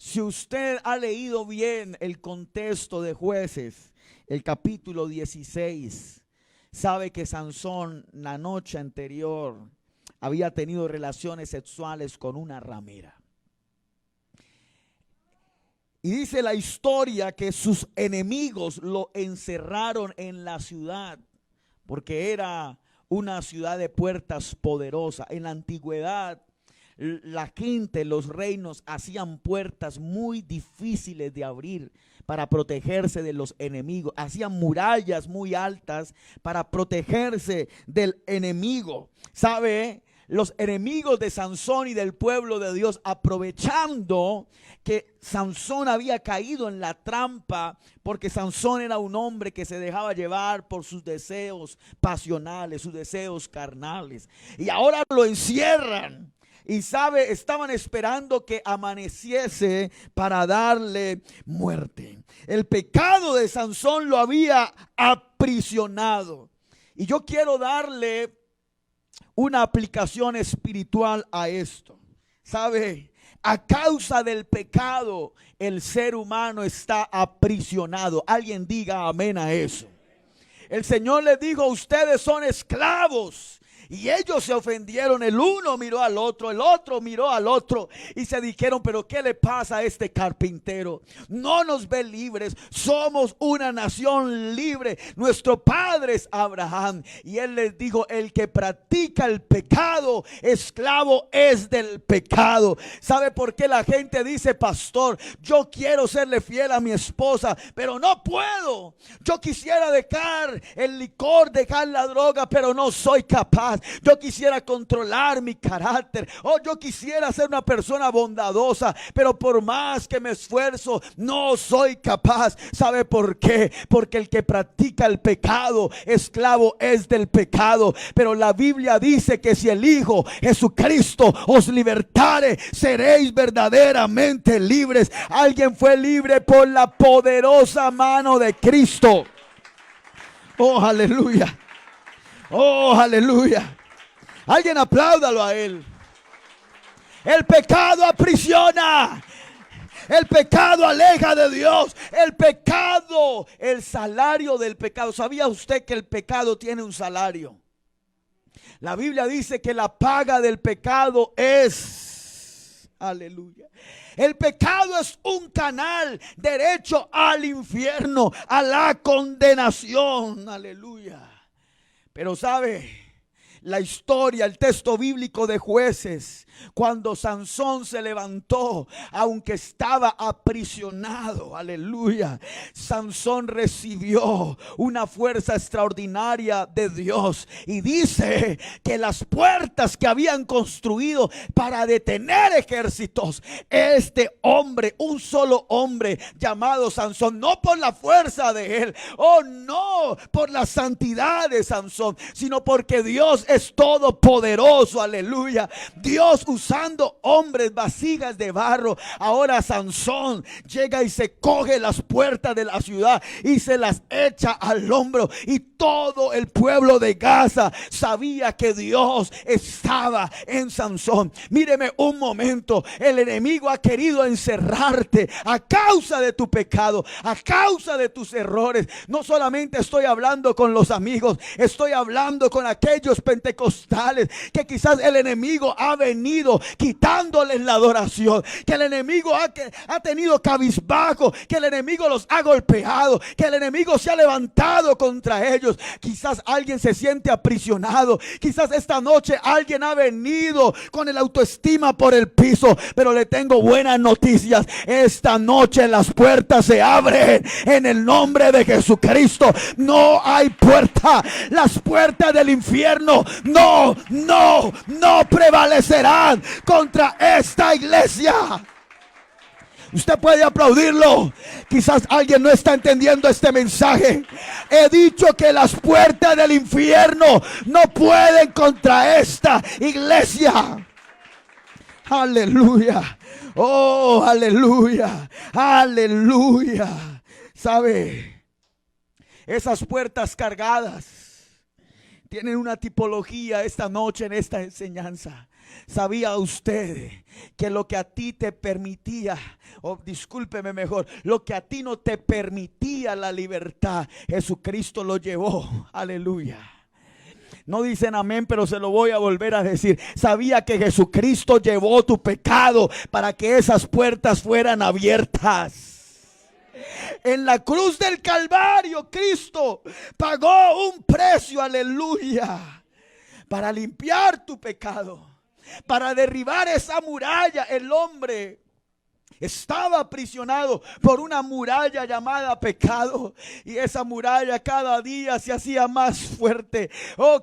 Si usted ha leído bien el contexto de Jueces, el capítulo 16, sabe que Sansón la noche anterior había tenido relaciones sexuales con una ramera. Y dice la historia que sus enemigos lo encerraron en la ciudad, porque era una ciudad de puertas poderosa. En la antigüedad, la gente, los reinos hacían puertas muy difíciles de abrir para protegerse de los enemigos. Hacían murallas muy altas para protegerse del enemigo. ¿Sabe? Los enemigos de Sansón y del pueblo de Dios, aprovechando que Sansón había caído en la trampa, porque Sansón era un hombre que se dejaba llevar por sus deseos pasionales, sus deseos carnales, y ahora lo encierran. Y sabe, estaban esperando que amaneciese para darle muerte. El pecado de Sansón lo había aprisionado. Y yo quiero darle una aplicación espiritual a esto. ¿Sabe? A causa del pecado, el ser humano está aprisionado. Alguien diga amén a eso. El Señor les dijo: ustedes son esclavos. Y ellos se ofendieron, el uno miró al otro, el otro miró al otro y se dijeron: pero ¿qué le pasa a este carpintero? No nos ve libres, somos una nación libre, nuestro padre es Abraham. Y él les dijo: el que practica el pecado, esclavo es del pecado. ¿Sabe por qué la gente dice: pastor, yo quiero serle fiel a mi esposa, pero no puedo? Yo quisiera dejar el licor, dejar la droga, pero no soy capaz. Yo quisiera controlar mi carácter. Yo quisiera ser una persona bondadosa, pero por más que me esfuerzo, no soy capaz. ¿Sabe por qué? Porque el que practica el pecado, esclavo es del pecado. Pero la Biblia dice que si el Hijo Jesucristo os libertare, seréis verdaderamente libres. Alguien fue libre por la poderosa mano de Cristo. Oh, aleluya. Oh, aleluya. Alguien apláudalo a él. El pecado aprisiona. El pecado aleja de Dios. El pecado, el salario del pecado. ¿Sabía usted que el pecado tiene un salario? La Biblia dice que la paga del pecado es, aleluya, el pecado es un canal derecho al infierno, a la condenación, aleluya. Pero sabe, la historia, el texto bíblico de Jueces, cuando Sansón se levantó, aunque estaba aprisionado, aleluya, Sansón recibió una fuerza extraordinaria de Dios. Y dice que las puertas que habían construido para detener ejércitos, este hombre, un solo hombre llamado Sansón, no por la fuerza de él, no por la santidad de Sansón, sino porque Dios es todopoderoso, aleluya. Dios usando hombres, vasijas de barro. Ahora Sansón llega y se coge las puertas de la ciudad y se las echa al hombro, y todo el pueblo de Gaza sabía que Dios estaba en Sansón. Míreme un momento, el enemigo ha querido encerrarte a causa de tu pecado, a causa de tus errores. No solamente estoy hablando con los amigos, estoy hablando con aquellos pentecostales que quizás el enemigo ha venido quitándoles la adoración, que el enemigo ha tenido cabizbajo, que el enemigo los ha golpeado, que el enemigo se ha levantado contra ellos. Quizás alguien se siente aprisionado, quizás esta noche alguien ha venido con el autoestima por el piso, pero le tengo buenas noticias. Esta noche las puertas se abren en el nombre de Jesucristo. No hay puerta, las puertas del infierno no prevalecerán contra esta iglesia. Usted puede aplaudirlo. Quizás alguien no está entendiendo este mensaje. He dicho que las puertas del infierno no pueden contra esta iglesia. Aleluya. Oh, aleluya. Aleluya. ¿Sabe? Esas puertas cargadas tienen una tipología esta noche en esta enseñanza. ¿Sabía usted que lo que a ti te permitía, o discúlpeme mejor, lo que a ti no te permitía la libertad, Jesucristo lo llevó? Aleluya. No dicen amén, pero se lo voy a volver a decir. Sabía que Jesucristo llevó tu pecado para que esas puertas fueran abiertas. En la cruz del Calvario, Cristo pagó un precio, aleluya, para limpiar tu pecado, para derribar esa muralla. El hombre estaba aprisionado por una muralla llamada pecado, y esa muralla cada día se hacía más fuerte.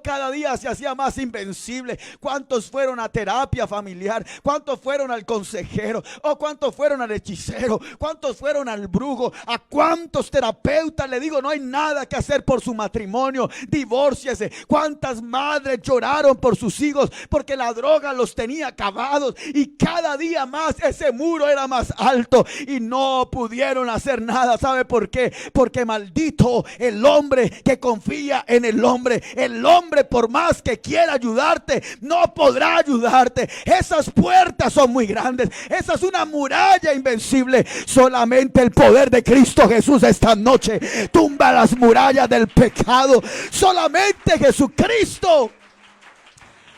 Cada día se hacía más invencible. ¿Cuántos fueron a terapia familiar? ¿Cuántos fueron al consejero? ¿Cuántos fueron al hechicero? ¿Cuántos fueron al brujo? ¿A cuántos terapeutas le digo no hay nada que hacer por su matrimonio? Divórciese. ¿Cuántas madres lloraron por sus hijos porque la droga los tenía acabados? Y cada día más ese muro era más alto y no pudieron hacer nada. ¿Sabe por qué? Porque maldito el hombre que confía en el hombre. El hombre, por más que quiera ayudarte, no podrá ayudarte. Esas puertas son muy grandes. Esa es una muralla invencible. Solamente el poder de Cristo Jesús esta noche tumba las murallas del pecado. Solamente Jesucristo.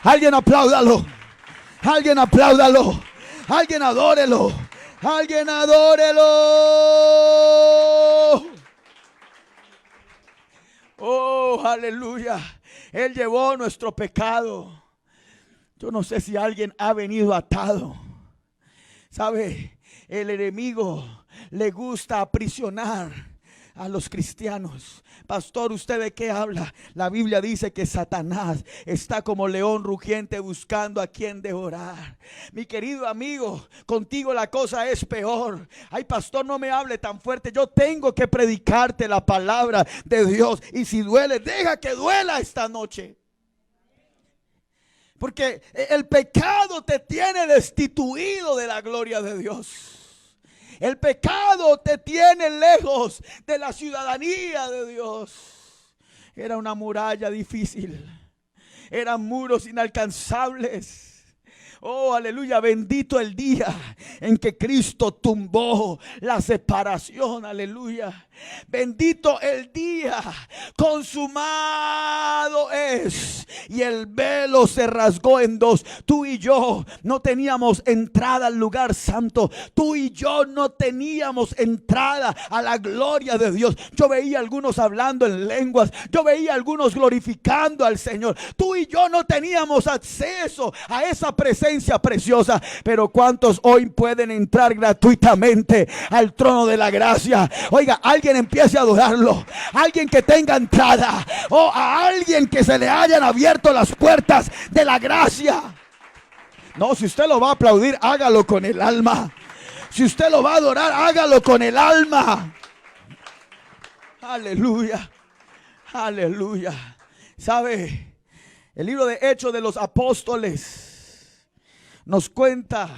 Alguien apláudalo. Alguien apláudalo. Alguien adórelo. Alguien adórelo. Oh, aleluya. Él llevó nuestro pecado. Yo no sé si alguien ha venido atado. ¿Sabe? El enemigo le gusta aprisionar a los cristianos. Pastor, ¿usted de qué habla? La Biblia dice que Satanás está como león rugiente buscando a quien devorar. Mi querido amigo, contigo la cosa es peor. Ay, pastor, no me hable tan fuerte. Yo tengo que predicarte la palabra de Dios. Y si duele, deja que duela esta noche. Porque el pecado te tiene destituido de la gloria de Dios. El pecado te tiene lejos de la ciudadanía de Dios. Era una muralla difícil. Eran muros inalcanzables. Oh, aleluya, bendito el día en que Cristo tumbó la separación, aleluya. Bendito el día, consumado es. Y el velo se rasgó en dos. Tú y yo no teníamos entrada al lugar santo. Tú y yo no teníamos entrada a la gloria de Dios. Yo veía a algunos hablando en lenguas. Yo veía a algunos glorificando al Señor. Tú y yo no teníamos acceso a esa presencia preciosa. Pero ¿cuántos hoy pueden entrar gratuitamente al trono de la gracia? Oiga, alguien empiece a adorarlo. Alguien que tenga entrada. O a alguien que se le hayan abierto las puertas de la gracia. No, si usted lo va a aplaudir, hágalo con el alma. Si usted lo va a adorar, hágalo con el alma. Aleluya. Aleluya. ¿Sabe? El libro de Hechos de los Apóstoles nos cuenta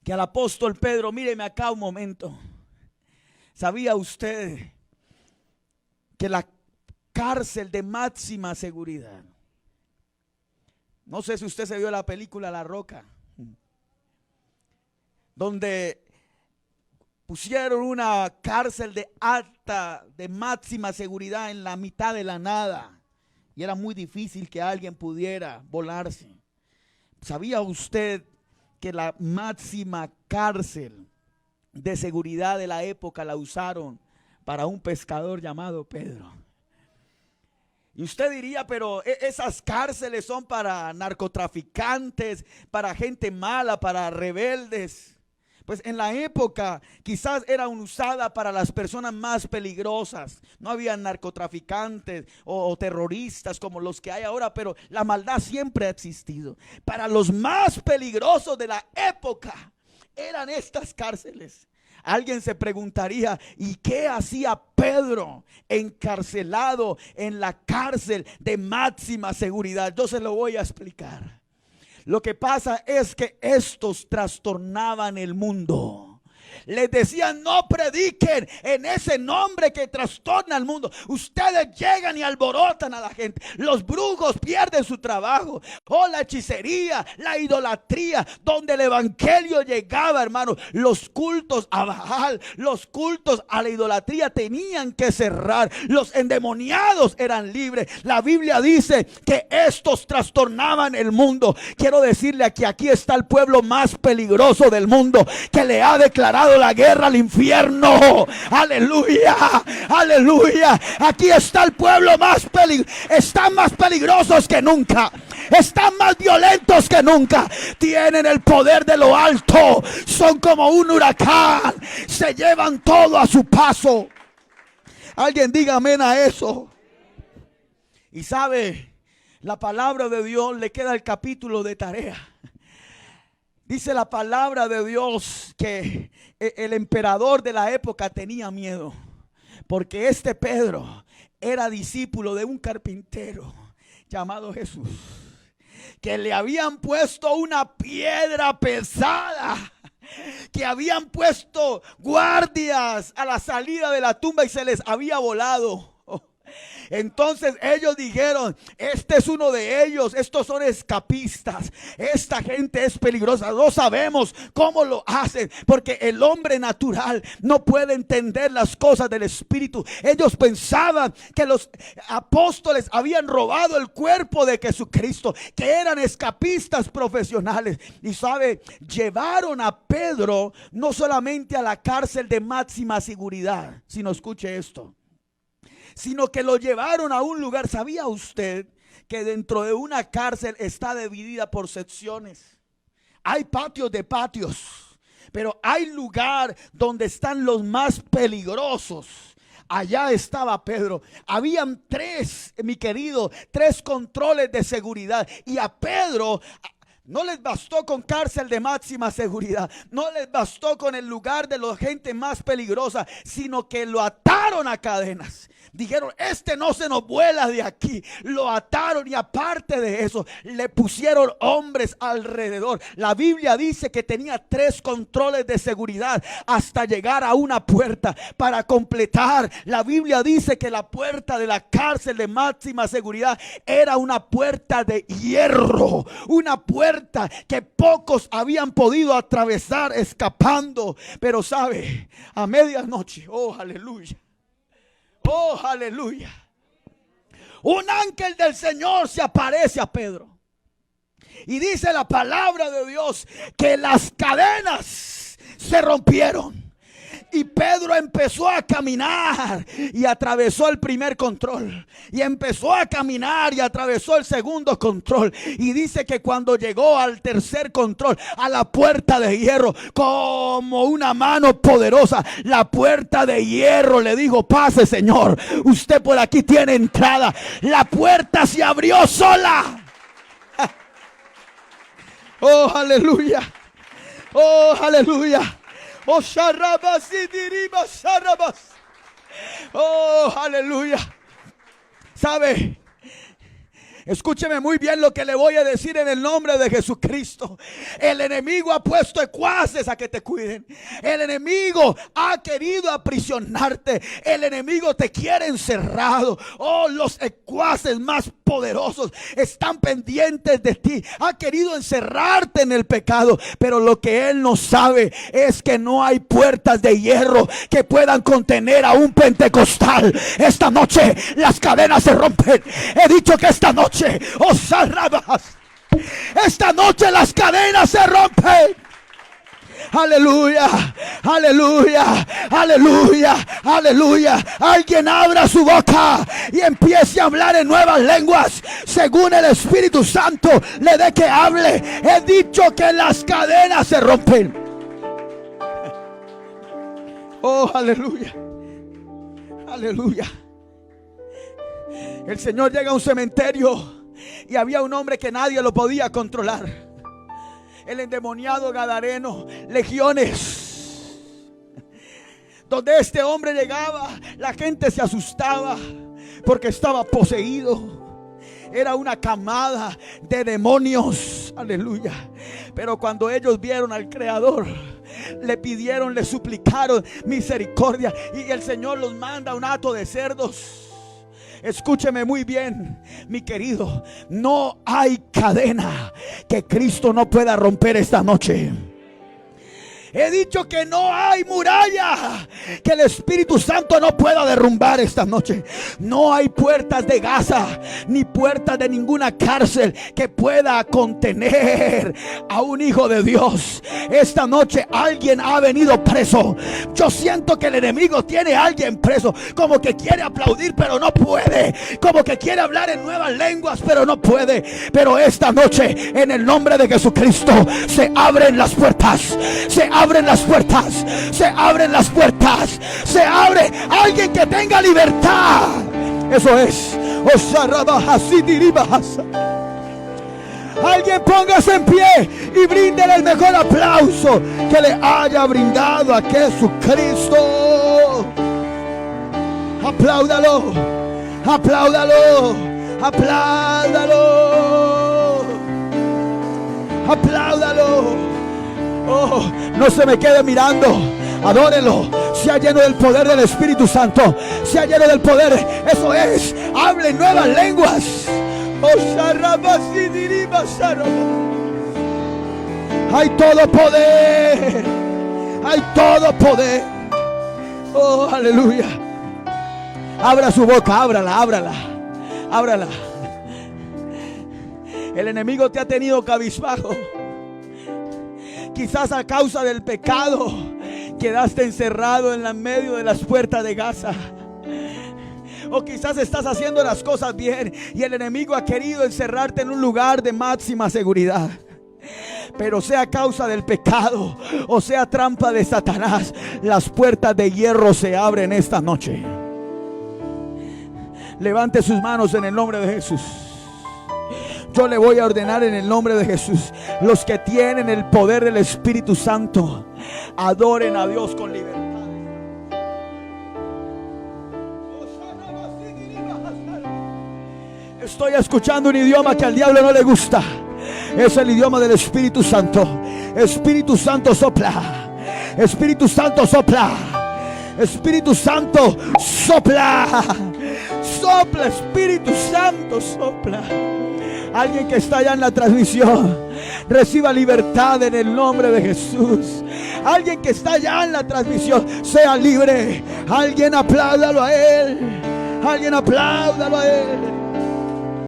que al apóstol Pedro, míreme acá un momento. ¿Sabía usted que la cárcel de máxima seguridad, no sé si usted se vio la película La Roca, donde pusieron una cárcel de máxima seguridad en la mitad de la nada, y era muy difícil que alguien pudiera volarse? ¿Sabía usted que la máxima cárcel de seguridad de la época la usaron para un pescador llamado Pedro? Y usted diría, pero esas cárceles son para narcotraficantes, para gente mala, para rebeldes. Pues en la época quizás eran usadas para las personas más peligrosas. No había narcotraficantes o terroristas como los que hay ahora, pero la maldad siempre ha existido. Para los más peligrosos de la época eran estas cárceles. Alguien se preguntaría, ¿y qué hacía Pedro encarcelado en la cárcel de máxima seguridad? Yo se lo voy a explicar. Lo que pasa es que estos trastornaban el mundo. Les decían: no prediquen en ese nombre que trastorna al mundo. Ustedes llegan y alborotan a la gente. Los brujos pierden su trabajo. Oh, la hechicería, la idolatría. Donde el evangelio llegaba, hermanos, los cultos a Baal, los cultos a la idolatría tenían que cerrar. Los endemoniados eran libres. La Biblia dice que estos trastornaban el mundo. Quiero decirle que aquí está el pueblo más peligroso del mundo, que le ha declarado la guerra al infierno. Aleluya, aleluya. Aquí está el pueblo más peligroso. Están más peligrosos que nunca. Están más violentos que nunca. Tienen el poder de lo alto. Son como un huracán. Se llevan todo a su paso. Alguien diga amén a eso. Y sabe, la palabra de Dios, le queda el capítulo de tarea. Dice la palabra de Dios que el emperador de la época tenía miedo, porque este Pedro era discípulo de un carpintero llamado Jesús, que le habían puesto una piedra pesada, que habían puesto guardias a la salida de la tumba y se les había volado. Entonces ellos dijeron: este es uno de ellos, estos son escapistas, esta gente es peligrosa. No sabemos cómo lo hacen, porque el hombre natural no puede entender las cosas del espíritu. Ellos pensaban que los apóstoles habían robado el cuerpo de Jesucristo, que eran escapistas profesionales. Y sabe, llevaron a Pedro no solamente a la cárcel de máxima seguridad, sino, escuche esto, sino que lo llevaron a un lugar. ¿Sabía usted que dentro de una cárcel está dividida por secciones? Hay patios de patios, pero hay lugar donde están los más peligrosos. Allá estaba Pedro. Habían tres, mi querido, tres controles de seguridad. Y a Pedro no les bastó con cárcel de máxima seguridad, no les bastó con el lugar de la gente más peligrosa, sino que lo ataron a cadenas. Dijeron: este no se nos vuela de aquí. Lo ataron, y aparte de eso le pusieron hombres alrededor. La Biblia dice que tenía tres controles de seguridad hasta llegar a una puerta. Para completar, la Biblia dice que la puerta de la cárcel de máxima seguridad era una puerta de hierro, una puerta que pocos habían podido atravesar escapando. Pero sabe, a medianoche, oh aleluya, oh aleluya, un ángel del Señor se aparece a Pedro. Y dice la palabra de Dios que las cadenas se rompieron. Y Pedro empezó a caminar y atravesó el primer control. Y empezó a caminar y atravesó el segundo control. Y dice que cuando llegó al tercer control, a la puerta de hierro, como una mano poderosa, la puerta de hierro le dijo: pase, señor, usted por aquí tiene entrada. La puerta se abrió sola. Oh, aleluya. Oh, aleluya. Oh, sharabas y diribas, sharabas. Oh, aleluya. ¿Sabe? Escúcheme muy bien lo que le voy a decir en el nombre de Jesucristo. El enemigo ha puesto secuaces a que te cuiden. El enemigo ha querido aprisionarte. El enemigo te quiere encerrado. Oh, los secuaces más poderosos están pendientes de ti. Ha querido encerrarte en el pecado. Pero lo que él no sabe es que no hay puertas de hierro que puedan contener a un pentecostal. Esta noche las cadenas se rompen. He dicho que esta noche, oh sarrabas, esta noche las cadenas se rompen. Aleluya, aleluya, aleluya, aleluya. Alguien abra su boca y empiece a hablar en nuevas lenguas según el Espíritu Santo le dé que hable. He dicho que las cadenas se rompen. Oh, aleluya, aleluya. El Señor llega a un cementerio y había un hombre que nadie lo podía controlar. El endemoniado gadareno, legiones. Donde este hombre llegaba, la gente se asustaba porque estaba poseído. Era una camada de demonios. Aleluya. Pero cuando ellos vieron al Creador, le pidieron, le suplicaron misericordia, y el Señor los manda a un hato de cerdos. Escúcheme muy bien, mi querido. No hay cadena que Cristo no pueda romper esta noche. He dicho que no hay muralla que el Espíritu Santo no pueda derrumbar esta noche. No hay puertas de Gaza ni puertas de ninguna cárcel que pueda contener a un hijo de Dios. Esta noche alguien ha venido preso. Yo siento que el enemigo tiene a alguien preso, como que quiere aplaudir pero no puede, como que quiere hablar en nuevas lenguas pero no puede. Pero esta noche, en el nombre de Jesucristo, se abren las puertas. Se abren las puertas, se abren las puertas, se abre. Alguien que tenga libertad, eso es. Alguien póngase en pie y bríndele el mejor aplauso que le haya brindado a Jesucristo. Apláudalo, apláudalo, apláudalo, apláudalo. Oh, no se me quede mirando. Adórelo. Sea lleno del poder del Espíritu Santo. Sea lleno del poder. Eso es. Hable nuevas lenguas. Hay todo poder. Hay todo poder. Oh, aleluya. Abra su boca. Ábrala, ábrala. Ábrala. El enemigo te ha tenido cabizbajo. Quizás a causa del pecado quedaste encerrado en medio de las puertas de Gaza. O quizás estás haciendo las cosas bien y el enemigo ha querido encerrarte en un lugar de máxima seguridad. Pero sea causa del pecado o sea trampa de Satanás, las puertas de hierro se abren esta noche. Levante sus manos en el nombre de Jesús. Yo le voy a ordenar en el nombre de Jesús. Los que tienen el poder del Espíritu Santo, adoren a Dios con libertad. Estoy escuchando un idioma que al diablo no le gusta. Es el idioma del Espíritu Santo. Espíritu Santo sopla. Espíritu Santo sopla. Espíritu Santo sopla. Sopla, Espíritu Santo sopla. Alguien que está allá en la transmisión, reciba libertad en el nombre de Jesús. Alguien que está allá en la transmisión, sea libre. Alguien apláudalo a Él. Alguien apláudalo a Él.